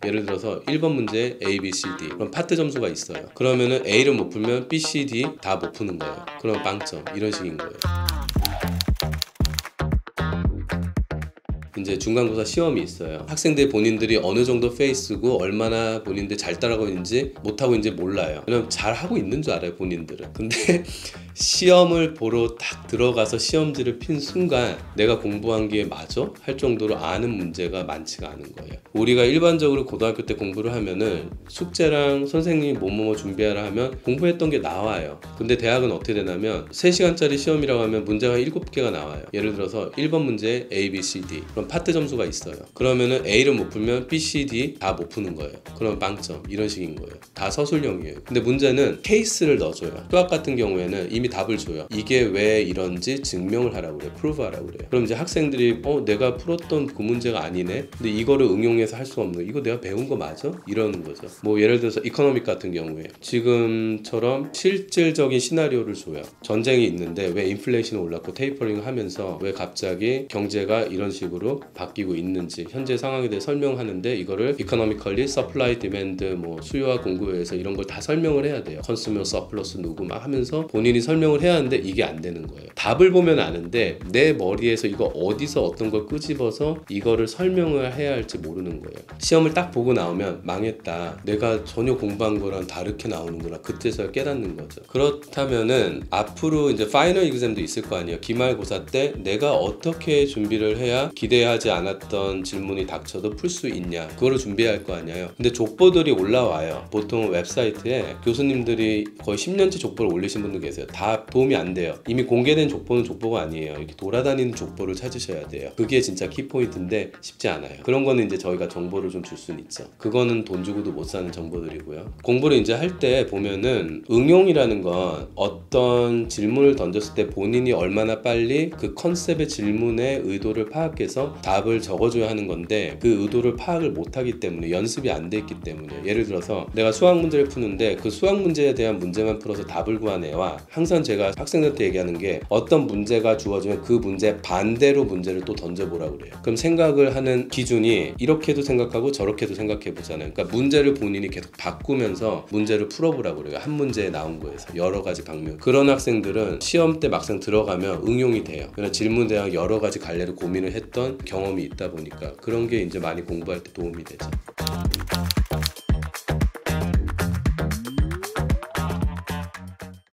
예를 들어서 1번 문제에 A, B, C, D 그럼 파트 점수가 있어요. 그러면은 A를 못 풀면 B, C, D 다 못 푸는 거예요. 그럼 빵점 이런 식인 거예요. 이제 중간고사 시험이 있어요. 학생들 본인들이 어느 정도 페이스고 얼마나 본인들 잘 따라가고 있는지 못하고 있는지 몰라요. 왜냐면 잘하고 있는 줄 알아요, 본인들은. 근데 시험을 보러 딱 들어가서 시험지를 핀 순간 내가 공부한 게 맞아? 할 정도로 아는 문제가 많지가 않은 거예요. 우리가 일반적으로 고등학교 때 공부를 하면은 숙제랑 선생님이 뭐뭐 준비하라 하면 공부했던 게 나와요. 근데 대학은 어떻게 되냐면 3시간짜리 시험이라고 하면 문제가 7개가 나와요. 예를 들어서 1번 문제에 A, B, C, D 그럼 파트 점수가 있어요. 그러면은 A를 못 풀면 B, C, D 다 못 푸는 거예요. 그럼 빵점 이런 식인 거예요. 다 서술형이에요. 근데 문제는 케이스를 넣어줘요. 수학 같은 경우에는 이미 답을 줘요. 이게 왜 이런지 증명을 하라고 그래요. 프루브 하라고 그래요. 그럼 이제 학생들이 내가 풀었던 그 문제가 아니네. 근데 이거를 응용해서 할 수 없는 거. 이거 내가 배운 거 맞아? 이러는 거죠. 뭐 예를 들어서 이코노믹 같은 경우에 지금처럼 실질적인 시나리오를 줘요. 전쟁이 있는데 왜 인플레이션이 올랐고 테이퍼링을 하면서 왜 갑자기 경제가 이런 식으로 바뀌고 있는지 현재 상황에 대해 설명하는데 이거를 economically supply demand 뭐 수요와 공급에 의해서 이런 걸 다 설명을 해야 돼요. consumer surplus 누구 막 하면서 본인이 설명을 해야 하는데 이게 안 되는 거예요. 답을 보면 아는데 내 머리에서 이거 어디서 어떤 걸 끄집어서 이거를 설명을 해야 할지 모르는 거예요. 시험을 딱 보고 나오면 망했다. 내가 전혀 공부한 거랑 다르게 나오는구나. 그때서야 깨닫는 거죠. 그렇다면은 앞으로 이제 파이널 exam도 있을 거 아니에요. 기말고사 때 내가 어떻게 준비를 해야 기대하지 않았던 질문이 닥쳐도 풀 수 있냐 그거를 준비해야 할 거 아니에요. 근데 족보들이 올라와요. 보통 웹사이트에 교수님들이 거의 10년치 족보를 올리신 분들 계세요. 다 도움이 안 돼요. 이미 공개된 족보는 족보가 아니에요. 이렇게 돌아다니는 족보를 찾으셔야 돼요. 그게 진짜 키포인트인데 쉽지 않아요. 그런 거는 이제 저희가 정보를 좀 줄 수는 있죠. 그거는 돈 주고도 못 사는 정보들이고요. 공부를 이제 할 때 보면은 응용이라는 건 어떤 질문을 던졌을 때 본인이 얼마나 빨리 그 컨셉의 질문의 의도를 파악해서 답을 적어줘야 하는 건데 그 의도를 파악을 못하기 때문에 연습이 안 돼 있기 때문에 예를 들어서 내가 수학 문제를 푸는데 그 수학 문제에 대한 문제만 풀어서 답을 구한 애와 항상 제가 학생들한테 얘기하는 게 어떤 문제가 주어지면 그 문제 반대로 문제를 또 던져보라고 그래요. 그럼 생각을 하는 기준이 이렇게도 생각하고 저렇게도 생각해 보잖아요. 그러니까 문제를 본인이 계속 바꾸면서 문제를 풀어보라고 그래요. 한 문제에 나온 거에서 여러 가지 방면. 그런 학생들은 시험 때 막상 들어가면 응용이 돼요. 그냥 질문에 대한 여러 가지 갈래를 고민을 했던 경험이 있다 보니까 그런 게 이제 많이 공부할 때 도움이 되죠.